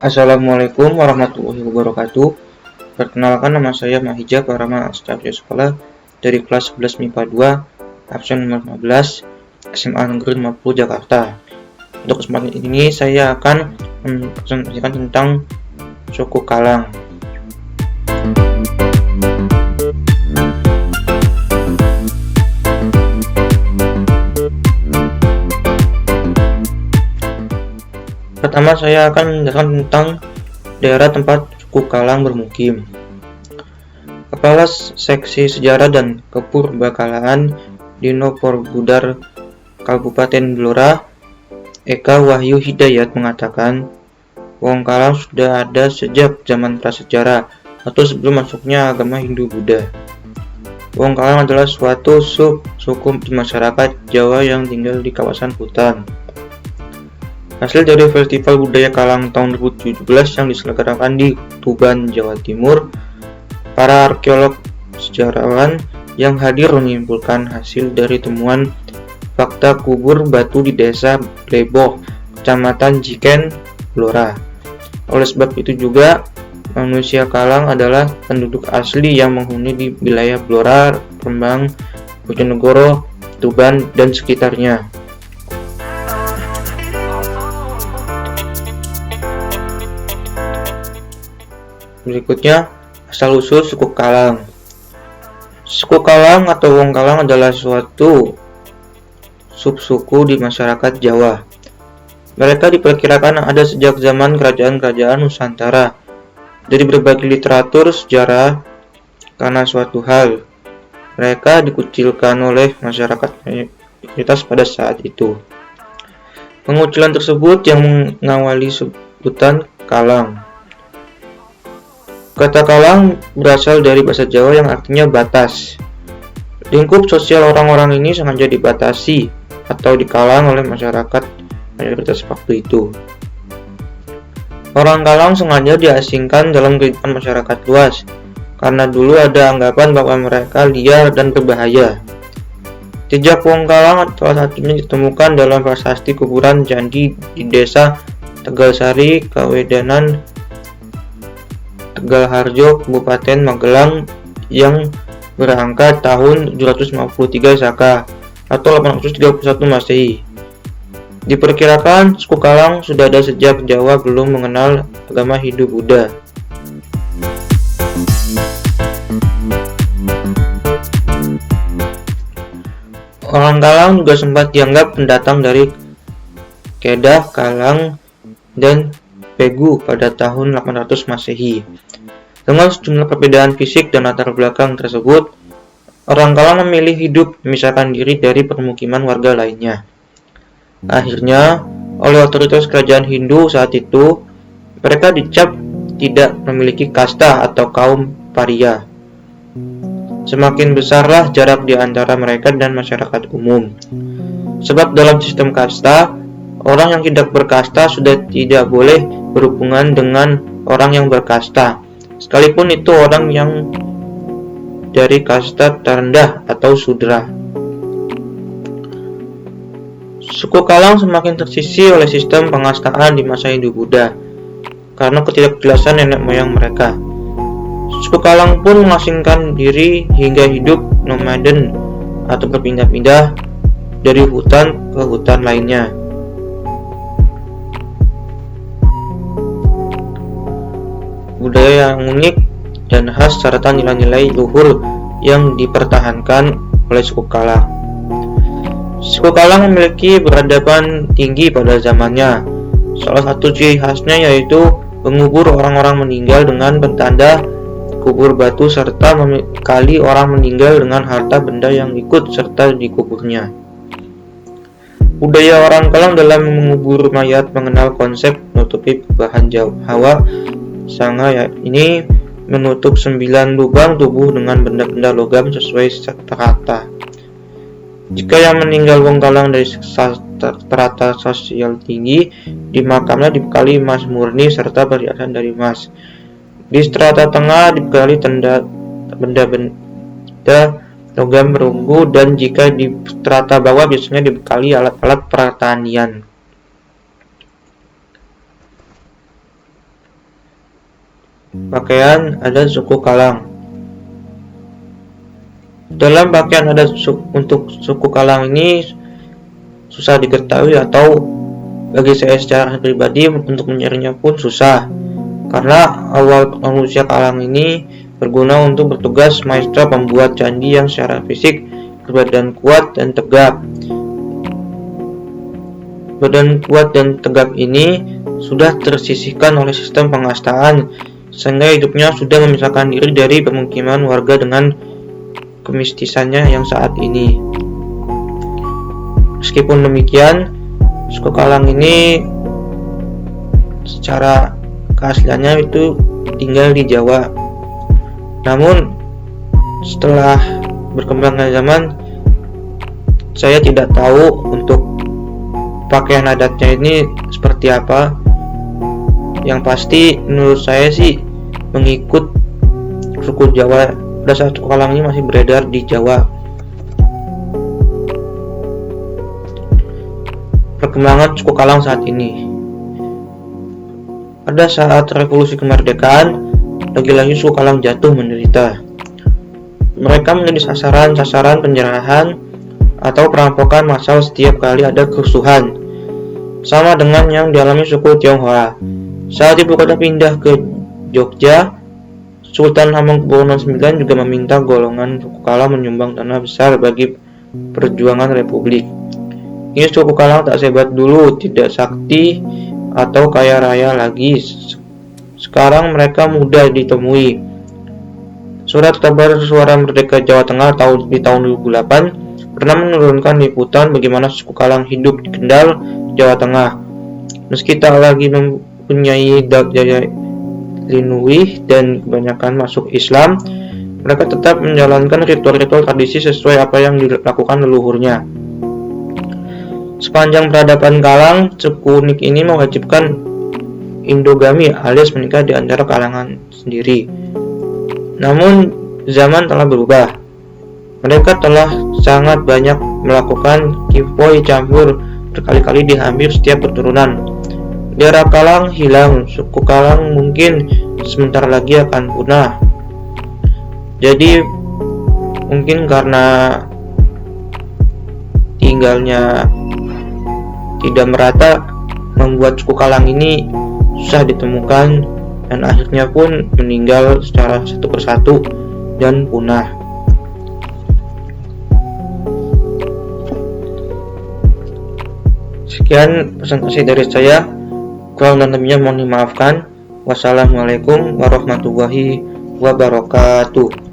Assalamualaikum warahmatullahi wabarakatuh. Perkenalkan, nama saya Mahija Parama Astaghfir Sekolah dari kelas 11 MIPA 2, absen nomor 15, SMA Negeri 50 Jakarta. Untuk kesempatan ini saya akan mempresentasikan tentang suku Kalang. Pertama, saya akan menjelaskan tentang daerah tempat suku Kalang bermukim. Kepala Seksi Sejarah dan Kepurbakalaan Dino Porbudar Kabupaten Blora, Eka Wahyu Hidayat mengatakan, Wong Kalang sudah ada sejak zaman prasejarah atau sebelum masuknya agama Hindu-Buddha. Wong Kalang adalah suatu suku di masyarakat Jawa yang tinggal di kawasan hutan. Hasil dari Festival Budaya Kalang tahun 2017 yang diselenggarakan di Tuban, Jawa Timur, para arkeolog sejarawan yang hadir menyimpulkan hasil dari temuan fakta kubur batu di Desa Bleboh, Kecamatan Jiken, Blora. Oleh sebab itu juga, manusia Kalang adalah penduduk asli yang menghuni di wilayah Blora, Rembang, Bojonegoro, Tuban, dan sekitarnya. Berikutnya, asal-usul suku Kalang. Suku Kalang atau Wong Kalang adalah suatu subsuku di masyarakat Jawa. Mereka diperkirakan ada sejak zaman kerajaan-kerajaan Nusantara. Dari berbagai literatur sejarah, karena suatu hal, mereka dikucilkan oleh masyarakat mayoritas pada saat itu. Pengucilan tersebut yang mengawali sebutan Kalang. Kata Kalang berasal dari bahasa Jawa yang artinya batas. Lingkup sosial orang-orang ini sengaja dibatasi atau dikalang oleh masyarakat mayoritas waktu itu. Orang Kalang sengaja diasingkan dalam kehidupan masyarakat luas, karena dulu ada anggapan bahwa mereka liar dan berbahaya. Jejak Wong Kalang salah satunya ditemukan dalam prasasti kuburan candi di desa Tegalsari, Kawedanan, Tegalharjo, Kabupaten Magelang yang berangka tahun 753 Saka atau 831 Masehi. Diperkirakan suku Kalang sudah ada sejak Jawa belum mengenal agama Hindu-Buddha. Orang Kalang juga sempat dianggap pendatang dari Kedah, Kalang, dan Pegu pada tahun 800 Masehi. Dengan sejumlah perbedaan fisik dan latar belakang tersebut, orang Kalang memilih hidup memisahkan diri dari permukiman warga lainnya. Akhirnya, oleh otoritas kerajaan Hindu saat itu, mereka dicap tidak memiliki kasta atau kaum paria. Semakin besarlah jarak di antara mereka dan masyarakat umum. Sebab dalam sistem kasta, orang yang tidak berkasta sudah tidak boleh berhubungan dengan orang yang berkasta, sekalipun itu orang yang dari kasta terendah atau sudra. Suku Kalang semakin tersisih oleh sistem pengastaan di masa Hindu-Buddha karena ketidakjelasan nenek moyang mereka. Suku Kalang pun mengasingkan diri hingga hidup nomaden atau berpindah-pindah dari hutan ke hutan lainnya. Budaya yang unik dan khas serta nilai-nilai luhur yang dipertahankan oleh suku Kalang. Suku Kalang memiliki peradaban tinggi pada zamannya. Salah satu ciri khasnya yaitu mengubur orang-orang meninggal dengan bertanda kubur batu serta membekali orang meninggal dengan harta benda yang ikut serta dikuburnya. Budaya orang Kalang dalam mengubur mayat mengenal konsep menutupi bahan hawa sanga ini menutup 9 lubang tubuh dengan benda-benda logam sesuai strata. Jika yang meninggal Wong Kalang dari strata sosial tinggi, di makamnya dibekali emas murni serta perhiasan dari emas. Di strata tengah dibekali benda-benda logam perunggu, dan jika di strata bawah biasanya dibekali alat-alat pertanian. pakaian adat suku Kalang. Dalam pakaian adat untuk suku Kalang ini susah diketahui, atau bagi saya secara pribadi untuk mencarinya pun susah, karena awal manusia Kalang ini berguna untuk bertugas maestra pembuat candi yang secara fisik berbadan kuat dan tegap. Badan kuat dan tegap ini sudah tersisihkan oleh sistem pengastaan, sehingga hidupnya sudah memisahkan diri dari pemukiman warga dengan kemistisannya yang saat ini. Meskipun demikian, suku Kalang ini secara keasliannya itu tinggal di Jawa. Namun setelah berkembangnya zaman, saya tidak tahu untuk pakaian adatnya ini seperti apa. Yang pasti menurut saya sih mengikut suku Jawa pada saat suku Kalang ini masih beredar di Jawa. Perkembangan suku Kalang saat ini. Pada saat revolusi kemerdekaan, lagi-lagi suku Kalang jatuh menderita. Mereka menjadi sasaran penjarahan atau perampokan massal setiap kali ada kerusuhan, sama dengan yang dialami suku Tionghoa. Saat ibu kota pindah ke Jogja, Sultan Hamengkubuwono IX juga meminta golongan suku Kalang menyumbang tanah besar bagi perjuangan republik. Ini suku Kalang tak sehebat dulu, tidak sakti atau kaya raya lagi. Sekarang mereka mudah ditemui. Surat kabar Suara Merdeka Jawa Tengah di tahun 2008 pernah menurunkan liputan bagaimana suku Kalang hidup di Kendal, Jawa Tengah. Meski tak lagi mempunyai daya linuwih dan kebanyakan masuk Islam, mereka tetap menjalankan ritual-ritual tradisi sesuai apa yang dilakukan leluhurnya. Sepanjang peradaban Kalang, suku unik ini mewajibkan endogami alias menikah di antara kalangan sendiri. Namun zaman telah berubah. Mereka telah sangat banyak melakukan kipoi campur berkali-kali di hampir setiap keturunan. Daerah Kalang hilang, suku Kalang mungkin sebentar lagi akan punah. Jadi mungkin karena tinggalnya tidak merata, membuat suku Kalang ini susah ditemukan dan akhirnya pun meninggal secara satu persatu dan punah. Sekian presentasi dari saya, kurang dan lebihnya mohon dimaafkan. Wassalamualaikum warahmatullahi wabarakatuh.